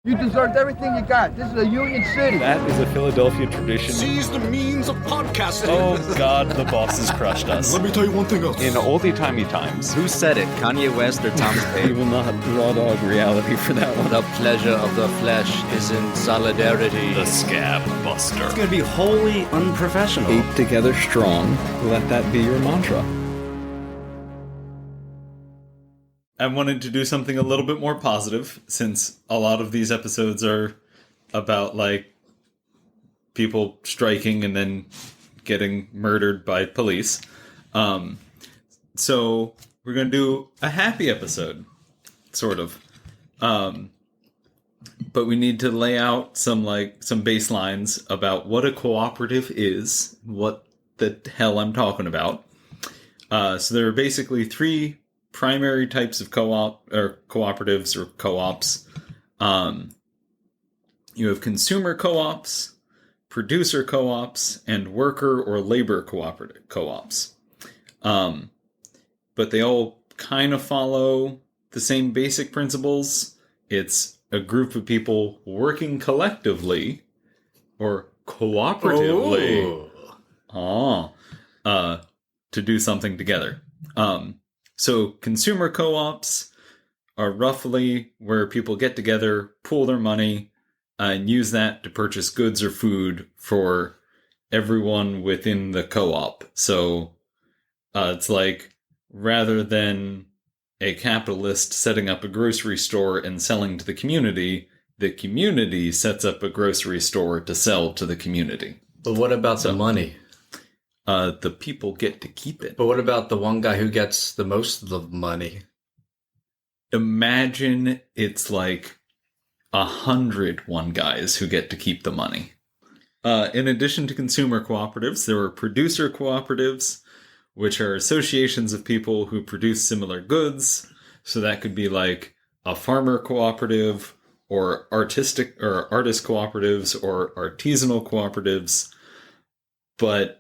You deserved everything you got. This is a union city. That is a Philadelphia tradition. Seize the means of podcasting. Oh, God, the bosses crushed us. Let me tell you one thing else. In oldie-timey times. Who said it? Kanye West or Thomas We Paine? will not raw dog reality for that one. The pleasure of the flesh is in solidarity. The Scab Buster. It's going to be wholly unprofessional. Keep together strong. Let that be your mantra. I wanted to do something a little bit more positive, since a lot of these episodes are about, like, people striking and then getting murdered by police. So we're going to do a happy episode, sort of. But we need to lay out some baselines about what a cooperative is, what the hell I'm talking about. So there are basically three primary types of cooperatives or co-ops. You have consumer co-ops, producer co-ops, and worker or labor cooperative co-ops. But they all kind of follow the same basic principles. It's a group of people working collectively or cooperatively to do something together. So consumer co-ops are roughly where people get together, pool their money, and use that to purchase goods or food for everyone within the co-op. So it's like, rather than a capitalist setting up a grocery store and selling to the community sets up a grocery store to sell to the community. But what about the money? The people get to keep it. But what about the one guy who gets the most of the money? Imagine it's like 101 guys who get to keep the money. In addition to consumer cooperatives, there are producer cooperatives, which are associations of people who produce similar goods. So that could be like a farmer cooperative, or artist cooperatives, or artisanal cooperatives. But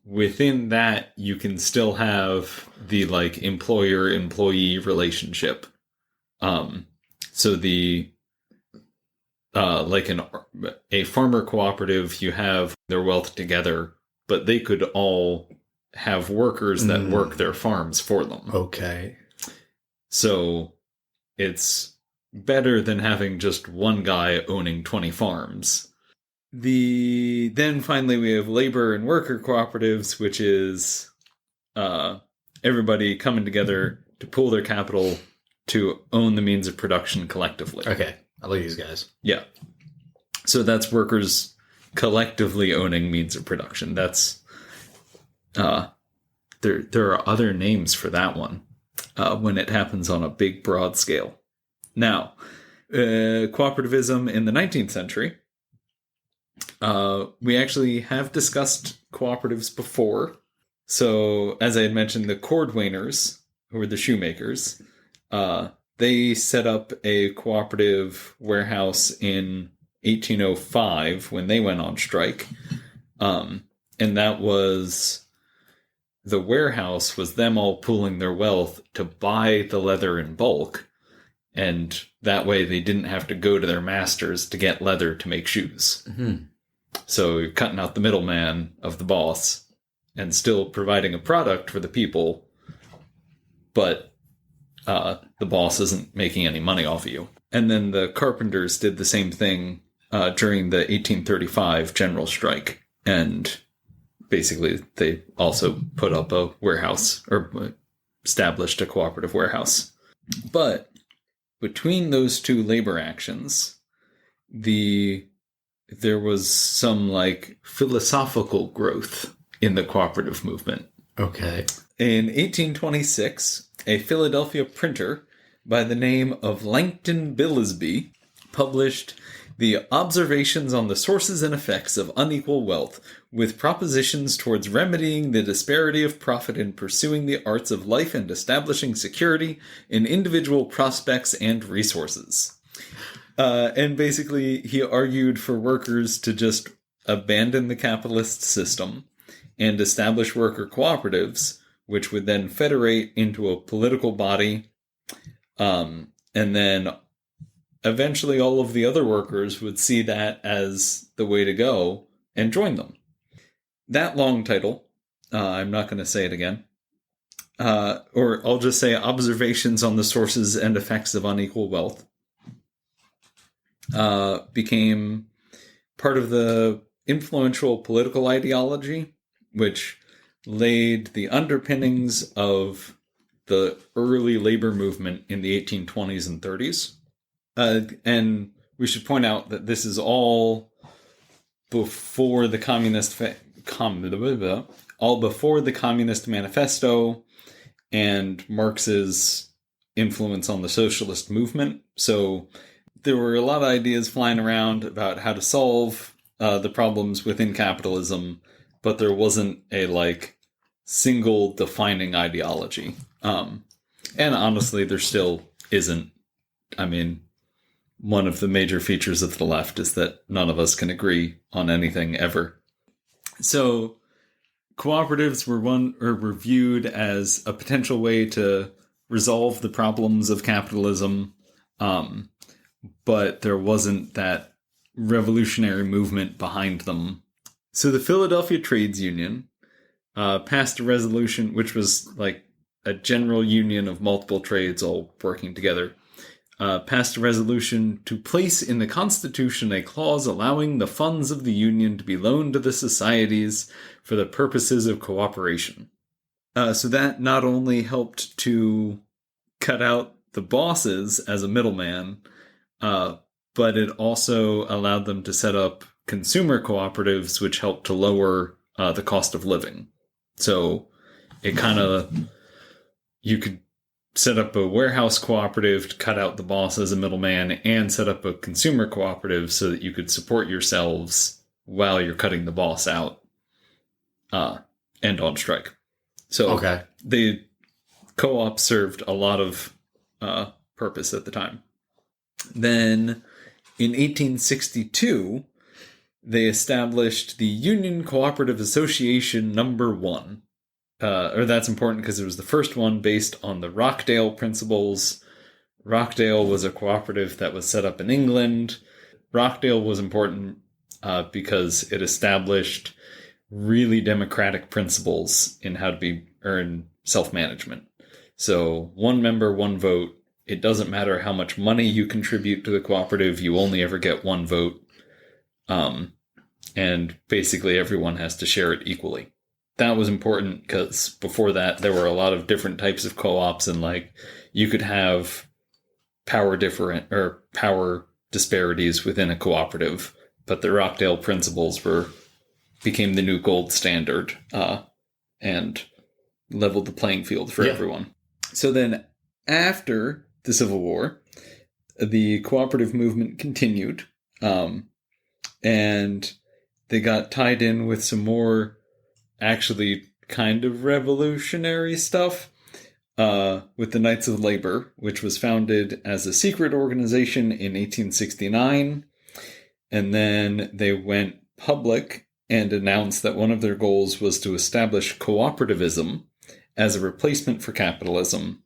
within that, you can still have the like employer-employee relationship. So the like a farmer cooperative, you have their wealth together, but they could all have workers that work their farms for them. Okay. So it's better than having just one guy owning 20 farms. Then finally we have labor and worker cooperatives, which is everybody coming together to pool their capital to own the means of production collectively. Okay. I like these guys. Yeah. So that's workers collectively owning means of production. That's there are other names for that one when it happens on a big, broad scale. Now, cooperativism in the 19th century. We actually have discussed cooperatives before. So, as I had mentioned, the cordwainers, who were the shoemakers, they set up a cooperative warehouse in 1805 when they went on strike. And that was... the warehouse was them all pooling their wealth to buy the leather in bulk. And that way they didn't have to go to their masters to get leather to make shoes. Mm-hmm. So you're cutting out the middleman of the boss and still providing a product for the people, but the boss isn't making any money off of you. And then the carpenters did the same thing during the 1835 general strike. And basically they also put up a warehouse, or established a cooperative warehouse. But between those two labor actions, there was some like philosophical growth in the cooperative movement. Okay. In 1826, a Philadelphia printer by the name of Langton Billisby published the Observations on the Sources and Effects of Unequal Wealth, with propositions towards remedying the disparity of profit in pursuing the arts of life and establishing security in individual prospects and resources. And basically, he argued for workers to just abandon the capitalist system and establish worker cooperatives, which would then federate into a political body, and then eventually all of the other workers would see that as the way to go and join them. That long title, I'm not going to say it again, or I'll just say Observations on the Sources and Effects of Unequal Wealth, became part of the influential political ideology, which laid the underpinnings of the early labor movement in the 1820s and 30s. And we should point out that this is all before the all before the Communist Manifesto and Marx's influence on the socialist movement. So there were a lot of ideas flying around about how to solve the problems within capitalism, but there wasn't a single defining ideology. And honestly, there still isn't. I mean, one of the major features of the left is that none of us can agree on anything ever. So cooperatives were viewed as a potential way to resolve the problems of capitalism, but there wasn't that revolutionary movement behind them. So the Philadelphia Trades Union passed a resolution, which was like a general union of multiple trades all working together, passed a resolution to place in the Constitution a clause allowing the funds of the Union to be loaned to the societies for the purposes of cooperation. So that not only helped to cut out the bosses as a middleman, but it also allowed them to set up consumer cooperatives, which helped to lower the cost of living. So it you could set up a warehouse cooperative to cut out the boss as a middleman and set up a consumer cooperative so that you could support yourselves while you're cutting the boss out and on strike. So the co-op served a lot of purpose at the time. Then in 1862, they established the Union Cooperative Association Number 1. That's important because it was the first one based on the Rockdale principles. Rockdale was a cooperative that was set up in England. Rockdale was important because it established really democratic principles in how to earn self-management. So 1 member, 1 vote. It doesn't matter how much money you contribute to the cooperative. You only ever get 1 vote. And basically everyone has to share it equally. That was important because before that, there were a lot of different types of co-ops, and you could have power disparities within a cooperative, but the Rockdale principles became the new gold standard and leveled the playing field for everyone. So then after the Civil War, the cooperative movement continued, and they got tied in with some more actually kind of revolutionary stuff with the Knights of Labor, which was founded as a secret organization in 1869. And then they went public and announced that one of their goals was to establish cooperativism as a replacement for capitalism,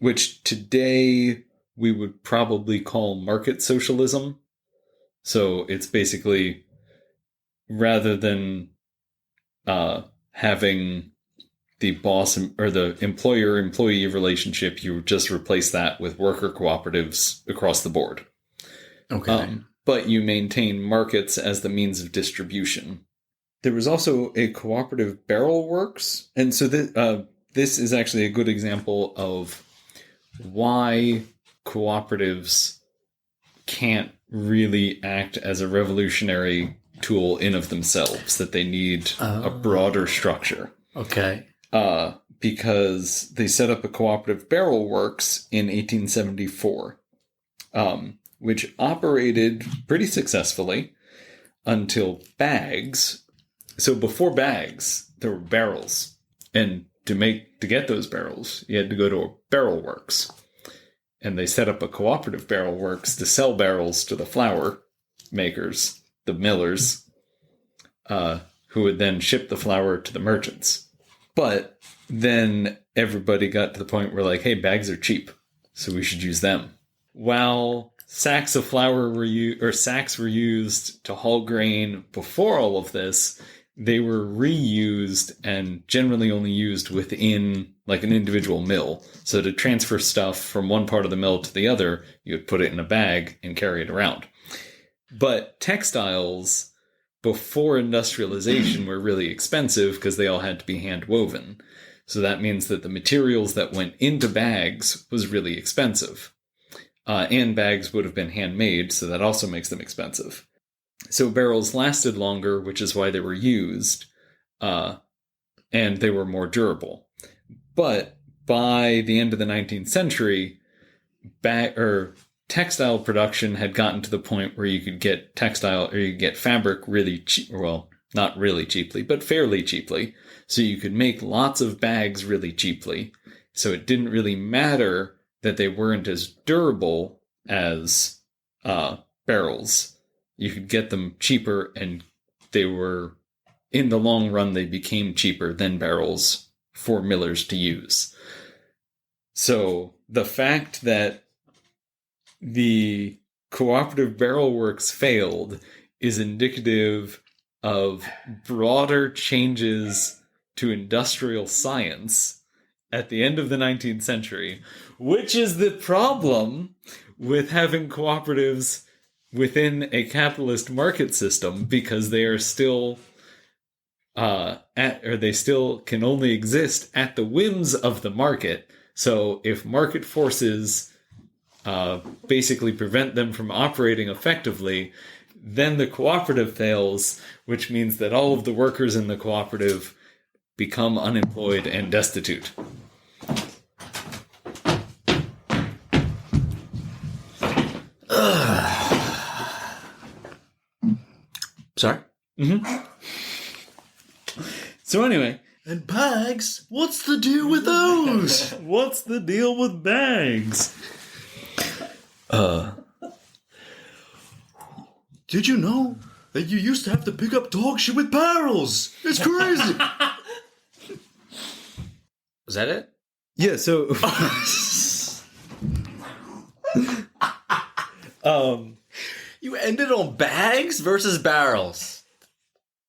which today we would probably call market socialism. So it's basically, rather than having the boss or the employer-employee relationship, you just replace that with worker cooperatives across the board. Okay. But you maintain markets as the means of distribution. There was also a cooperative barrel works, and so this is actually a good example of why cooperatives can't really act as a revolutionary tool in of themselves, that they need a broader structure. Okay. Because they set up a cooperative barrel works in 1874, which operated pretty successfully until bags. So before bags, there were barrels. And to get those barrels, you had to go to a barrel works. And they set up a cooperative barrel works to sell barrels to the flour makers, the millers, who would then ship the flour to the merchants. But then everybody got to the point where hey, bags are cheap, so we should use them. while sacks of flour or sacks were used to haul grain before all of this, they were reused and generally only used within like an individual mill. So to transfer stuff from one part of the mill to the other, you would put it in a bag and carry it around. But textiles before industrialization were really expensive because they all had to be hand woven. So that means that the materials that went into bags was really expensive. And bags would have been handmade, so that also makes them expensive. So barrels lasted longer, which is why they were used, and they were more durable. But by the end of the 19th century, textile production had gotten to the point where you could get fabric really cheap. Well, not really cheaply, but fairly cheaply. So you could make lots of bags really cheaply. So it didn't really matter that they weren't as durable as barrels. You could get them cheaper, and they were, in the long run, they became cheaper than barrels for millers to use. So the fact that the cooperative barrel works failed is indicative of broader changes to industrial science at the end of the 19th century, which is the problem with having cooperatives within a capitalist market system, because they are still they still can only exist at the whims of the market. So if market forces basically prevent them from operating effectively, then the cooperative fails, which means that all of the workers in the cooperative become unemployed and destitute. Sorry? Mm-hmm. So anyway. And bags? What's the deal with those? What's the deal with bags? Did you know that you used to have to pick up dog shit with barrels? It's crazy. Was that it? Yeah, so You ended on bags versus barrels.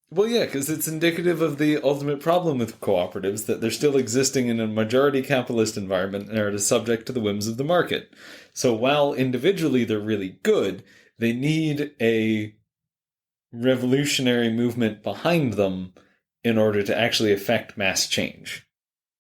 well, yeah, because it's indicative of the ultimate problem with cooperatives, that they're still existing in a majority capitalist environment and are subject to the whims of the market. So while individually they're really good, they need a revolutionary movement behind them in order to actually affect mass change.